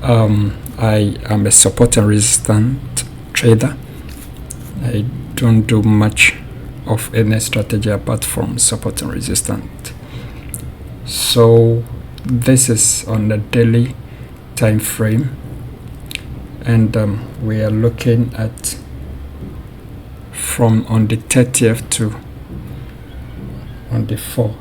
I am a support and resistance trader. I don't do much of any strategy apart from support and resistance. So this is on the daily time frame, and we are looking at from on the 30th to on the 4th.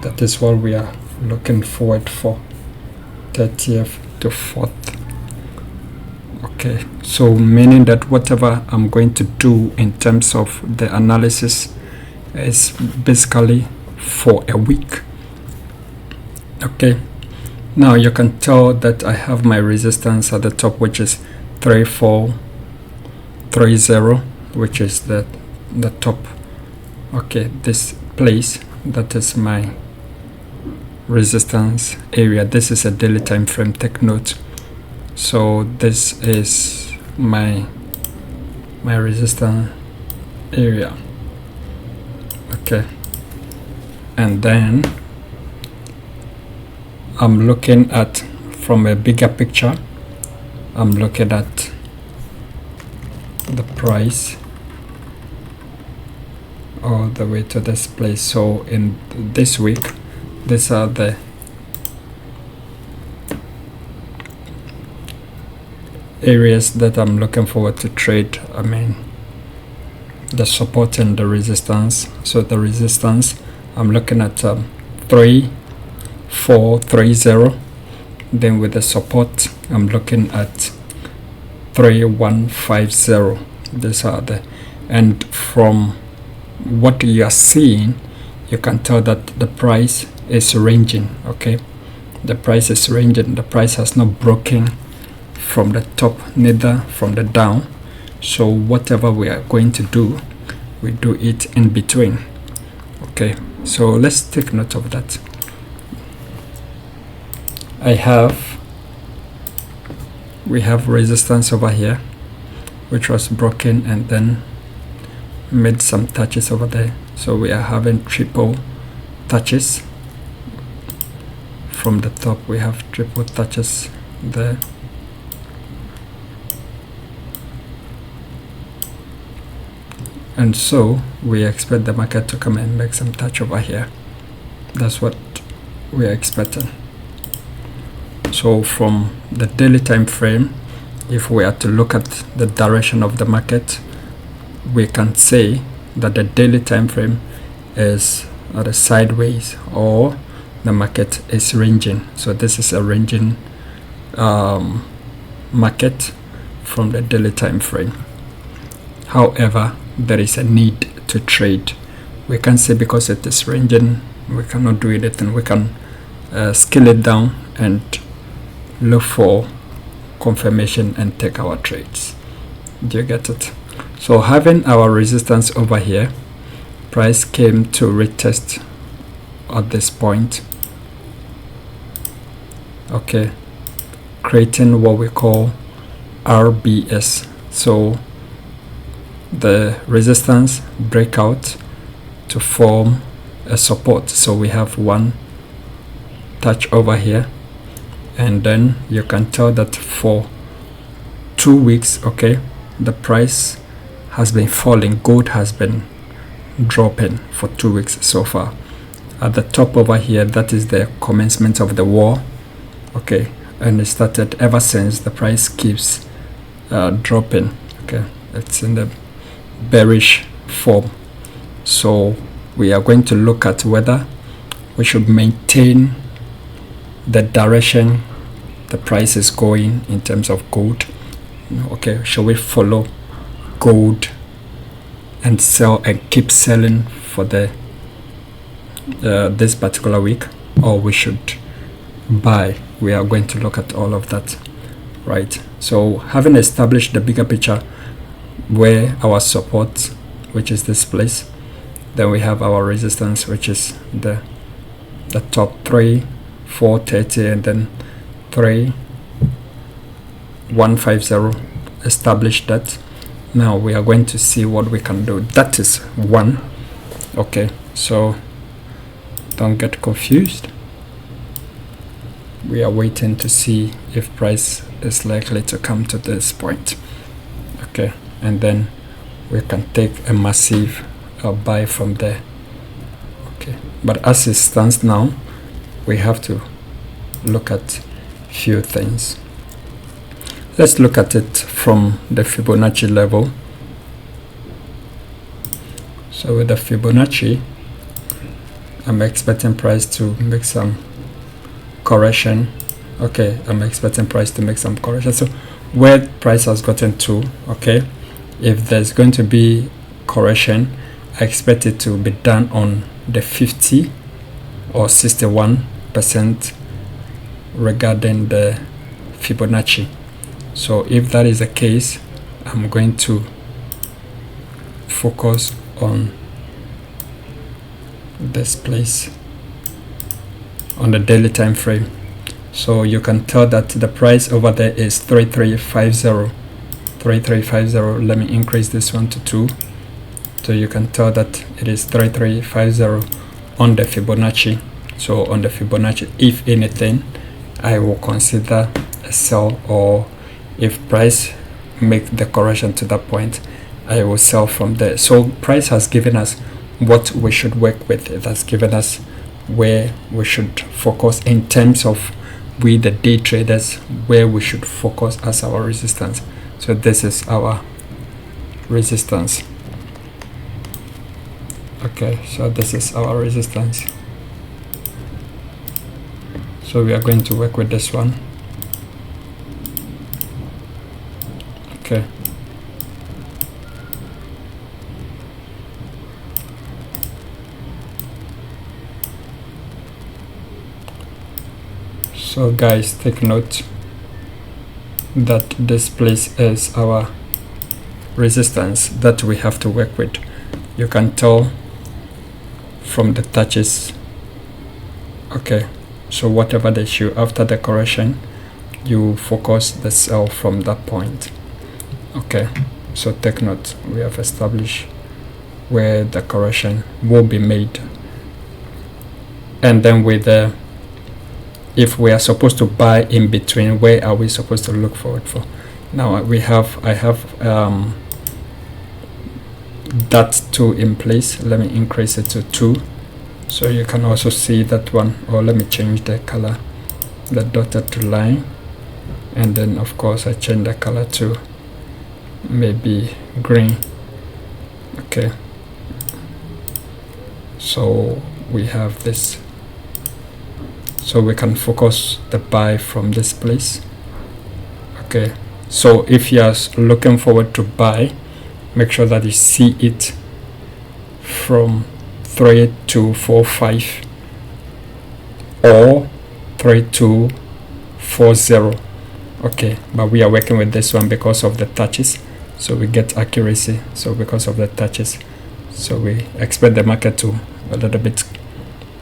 That is what we are looking forward for, 30th to 4th. Okay, so meaning that whatever I'm going to do in terms of the analysis is basically for a week. Okay, now you can tell that I have my resistance at the top, which is 3430, which is the top. Okay, this place, that is my resistance area. This is a daily time frame, take note. So this is my resistance area. Okay, and then I'm looking at from a bigger picture. I'm looking at the price all the way to this place. So in this week, these are the areas that I'm looking forward to trade. I mean, the support and the resistance. So the resistance, I'm looking at 3430. Then with the support, I'm looking at 3150. These are the, and from what you are seeing, you can tell that the price is ranging. Okay, the price is ranging. The price has not broken from the top, neither from the down. So whatever we are going to do, we do it in between. Okay, so let's take note of that. We have resistance over here, which was broken and then made some touches over there. So we are having triple touches from the top. We have triple touches there. And so we expect the market to come and make some touch over here. That's what we are expecting. So from the daily time frame, if we are to look at the direction of the market, we can say that the daily time frame is at a sideways, or the market is ranging. So this is a ranging market from the daily time frame. However, there is a need to trade. We can say because it is ranging, we cannot do anything. We can scale it down and look for confirmation and take our trades. Do you get it? So having our resistance over here, price came to retest at this point. Okay, creating what we call RBS. So the resistance breakout to form a support. So we have one touch over here, and then you can tell that for 2 weeks, okay, the price has been falling. Gold has been dropping for 2 weeks so far. At the top over here, that is the commencement of the war. Okay, and it started ever since. The price keeps dropping. Okay, it's in the bearish form. So we are going to look at whether we should maintain the direction the price is going in terms of gold. Okay, shall we follow gold and sell and keep selling for the this particular week, or we should buy? We are going to look at all of that, right? So having established the bigger picture where our support, which is this place, then we have our resistance, which is the top 3430 and then 3150. Establish that. Now we are going to see what we can do. That is one. Okay, so don't get confused. we are waiting to see if price is likely to come to this point. Okay, and then we can take a massive buy from there. Okay, but as it stands now, we have to look at few things. Let's look at it from the Fibonacci level. So with the Fibonacci, I'm expecting price to make some correction. Okay, I'm expecting price to make some correction. So where price has gotten to, okay, if there's going to be correction, I expect it to be done on the 50 or 61% regarding the Fibonacci. So if that is the case, I'm going to focus on this place on the daily time frame. So you can tell that the price over there is 3350. Let me increase this one to 2, so you can tell that it is 3350 on the Fibonacci. So on the Fibonacci, if anything, I will consider a sell, or if price make the correction to that point, I will sell from there. So price has given us what we should work with. It has given us where we should focus in terms of we the day traders, where we should focus as our resistance. So this is our resistance. Okay, so this is our resistance. So we are going to work with this one. Okay. So guys, take note that this place is our resistance that we have to work with. You can tell from the touches. Okay, so whatever they show after the correction, you focus the sell from that point. Okay, so take note, we have established where the correction will be made, and then with the if we are supposed to buy in between, where are we supposed to look forward for? Now I have that 2 in place. Let me increase it to 2, so you can also see that one. Or let me change the color, the dotted to line, and then of course I change the color to maybe green. Okay, so we have this, so we can focus the buy from this place. Okay, so if you are looking forward to buy, make sure that you see it from 3245 or 3240. Okay, but we are working with this one because of the touches, so we get accuracy. So because of the touches, so we expect the market to a little bit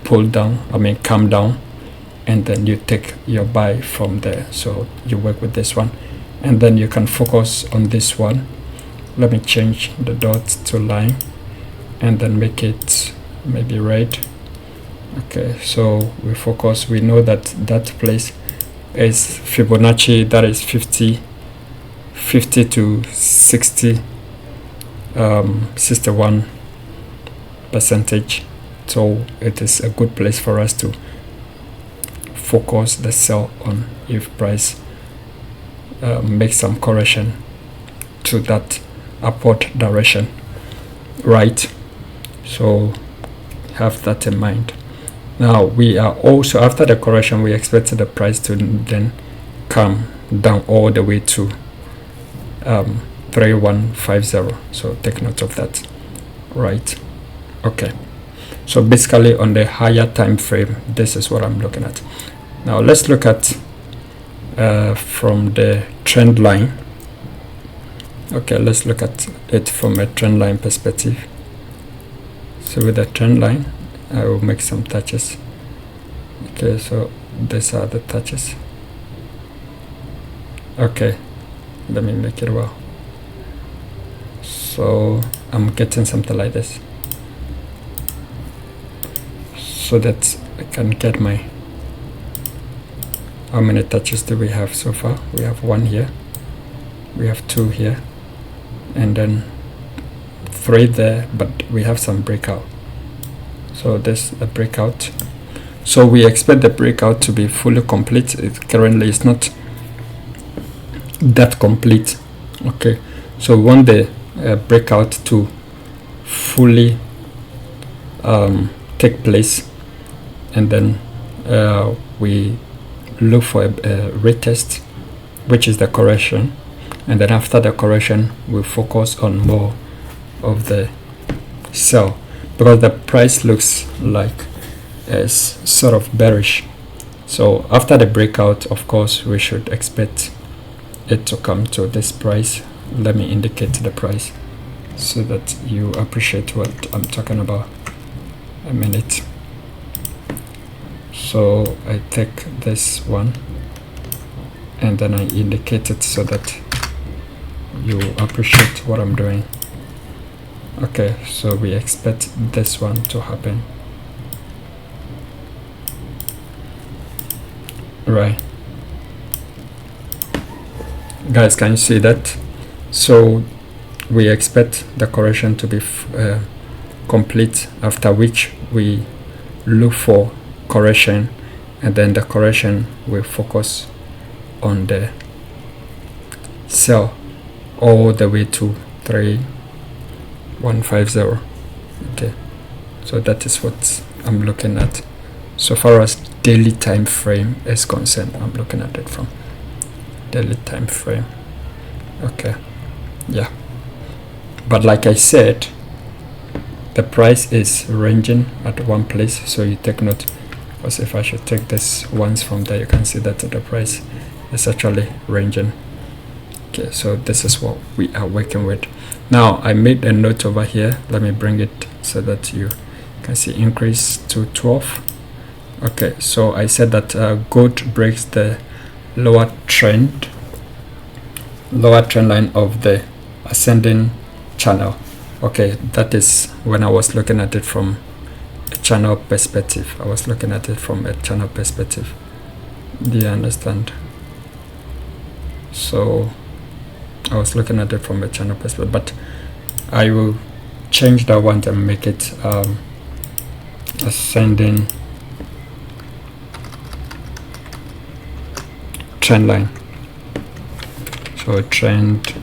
pull down, come down, and then you take your buy from there. So you work with this one, and then you can focus on this one. Let me change the dot to line and then make it maybe red. Okay, so we focus, we know that that place is Fibonacci, that is 50 to 60 61 percentage. So it is a good place for us to focus the sell on if price makes some correction to that upward direction, right? So have that in mind. Now we are also, after the correction, we expected the price to then come down all the way to 3150. So take note of that, right? Okay, so basically on the higher time frame, this is what I'm looking at. Now let's look at from the trend line. Okay, let's look at it from a trend line perspective. So with the trend line, I will make some touches. Okay, so these are the touches. Okay, let me make it well. So I'm getting something like this, so that I can get my how many touches do we have so far? We have 1 here, we have 2 here, and then 3 there, but we have some breakout. So this a breakout. So we expect the breakout to be fully complete. It currently is not that complete. Okay, so we want the breakout to fully take place, and then we look for a retest, which is the correction, and then after the correction we focus on more of the sell, because the price looks like it's sort of bearish. So after the breakout, of course, we should expect it to come to this price. Let me indicate the price so that you appreciate what I'm talking about. A minute. So I take this one and then I indicate it so that you appreciate what I'm doing. Okay, so we expect this one to happen. Right, guys, can you see that? So we expect the correction to be complete, after which we look for correction, and then the correction will focus on the sell all the way to 3150. Okay, so that is what I'm looking at. So far as daily time frame is concerned, I'm looking at it from daily time frame. Okay, yeah, but like I said, the price is ranging at one place, so you take note, because if I should take this once from there, you can see that the price is actually ranging. Okay, so this is what we are working with. Now I made a note over here, let me bring it so that you can see increase to 12. Okay, so I said that gold breaks the lower trend line of the ascending channel. Okay, that is when I was looking at it from a channel perspective. Do you understand? So I was looking at it from a channel perspective, but I will change that one and make it ascending trend line. So trend.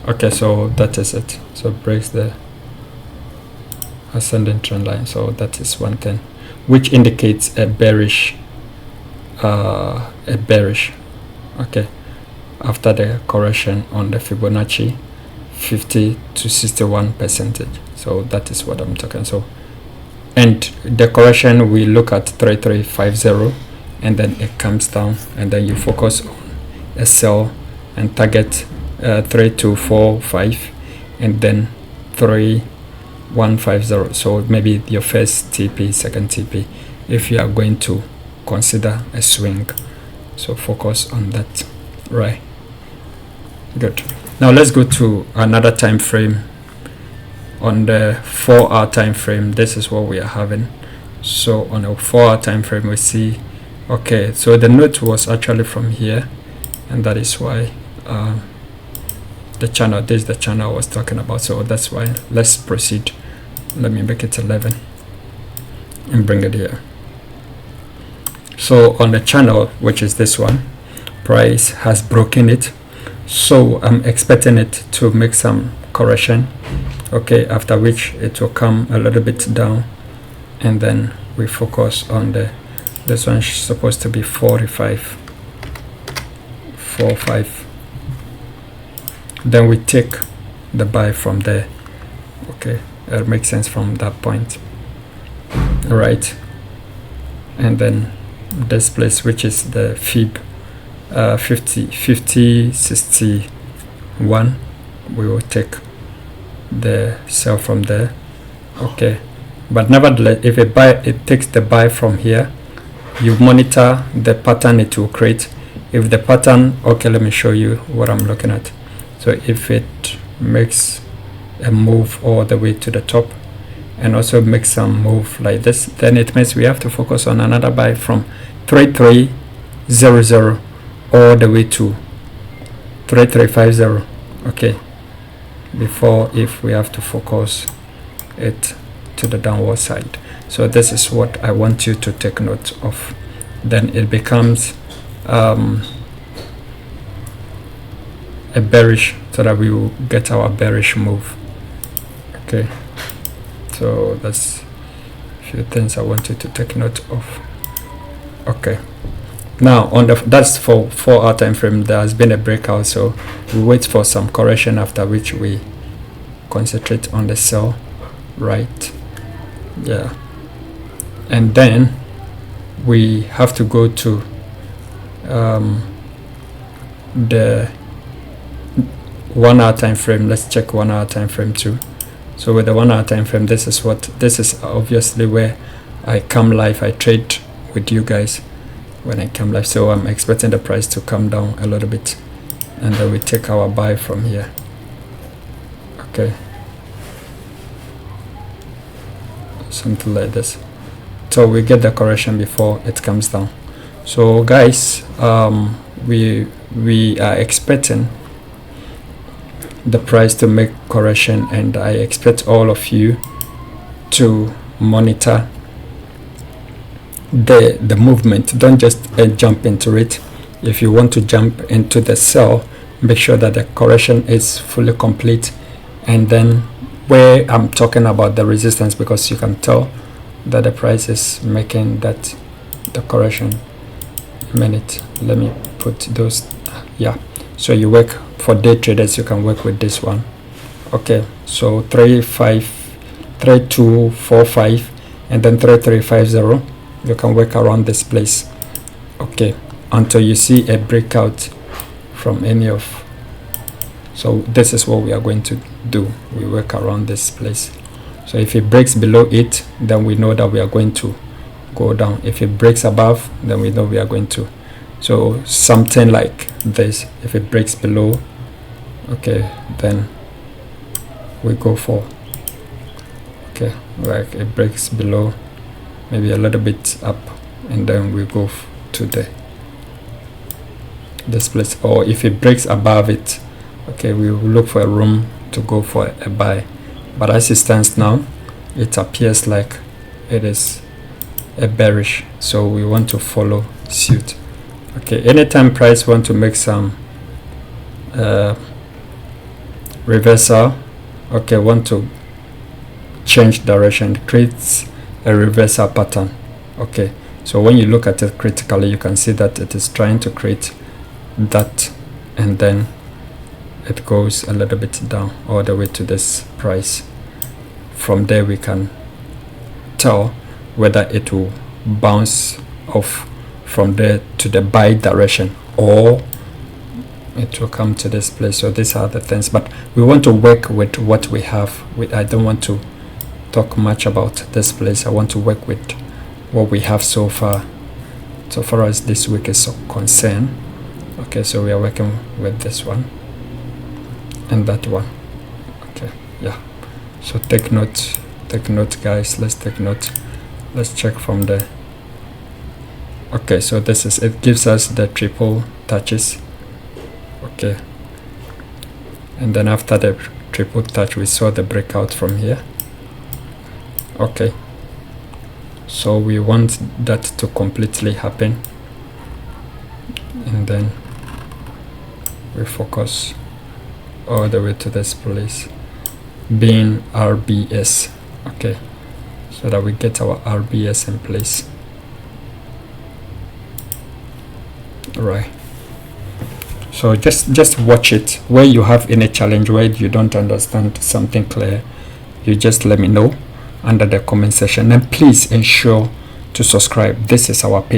Okay, so that is it. So breaks the ascending trend line. So that is one thing, which indicates a bearish. Okay, after the correction on the Fibonacci 50 to 61%. So that is what I'm talking. So, and the correction we look at 3350, and then it comes down, and then you focus on a sell and target 3245, and then 3150. So maybe your first TP, second TP, if you are going to consider a swing. So focus on that. Right, good. Now let's go to another time frame. On the 4-hour time frame, this is what we are having. So on a 4-hour time frame, we see, okay, so the note was actually from here, and that is why the channel, this is the channel I was talking about. So that's why. Let's proceed. Let me make it 11 and bring it here. So on the channel, which is this one, price has broken it, so I'm expecting it to make some correction. Okay, after which it will come a little bit down, and then we focus on the, this one is supposed to be 45. Then we take the buy from there. Okay, it makes sense from that point. All right, and then this place, which is the Fib 5061, we will take the sell from there. Okay, but nevertheless, if it takes the buy from here, you monitor the pattern it will create. If the pattern, okay, let me show you what I'm looking at. So if it makes a move all the way to the top, and also make some move like this, then it means we have to focus on another buy from 3300 all the way to 3350. Okay, before if we have to focus it to the downward side. So this is what I want you to take note of. Then it becomes a bearish, so that we will get our bearish move. Okay, so that's a few things I want you to take note of. Okay, now on the that's for 4 hour time frame, there has been a breakout, so we wait for some correction, after which we concentrate on the sell, right? Yeah, and then we have to go to the 1 hour time frame. Let's check 1 hour time frame too. So with the 1 hour time frame, this is obviously where I come live. I trade with you guys when I come live, so I'm expecting the price to come down a little bit, and then we take our buy from here. Okay, something like this, so we get the correction before it comes down. So guys, we are expecting the price to make correction, and I expect all of you to monitor the movement. Don't just jump into it. If you want to jump into the sell, make sure that the correction is fully complete. And then where I'm talking about the resistance, because you can tell that the price is making that the correction. A minute, let me put those. Yeah, so you work for day traders, you can work with this one. Okay, so 3245 and then 3350, you can work around this place. Okay, until you see a breakout from any of. So this is what we are going to do. We work around this place. So if it breaks below it, then we know that we are going to go down. If it breaks above, then we know we are going to. So something like this. If it breaks below, okay, then we go for, okay, like it breaks below, maybe a little bit up, and then we go to this place. Or if it breaks above it, okay, we will look for a room to go for a buy. But as it stands now, it appears like it is a bearish, so we want to follow suit. Okay, anytime price want to make some reversal, okay, want to change direction, creates a reversal pattern. Okay, so when you look at it critically, you can see that it is trying to create that, and then it goes a little bit down all the way to this price. From there we can tell whether it will bounce off from there to the buy direction, or it will come to this place. So these are the things, but we want to work with what we have. I don't want to talk much about this place. I want to work with what we have so far as this week is concerned. Okay, so we are working with this one and that one. Okay, yeah, so take note guys, let's take note. Let's check from there. Okay, so this is, it gives us the triple touches. Okay, and then after the triple touch, we saw the breakout from here. Okay, so we want that to completely happen, and then we focus all the way to this place being RBS. Okay, so that we get our RBS in place. Right, so just watch it. Where you have any challenge, where you don't understand something clear, you just let me know under the comment section, and please ensure to subscribe. This is our page.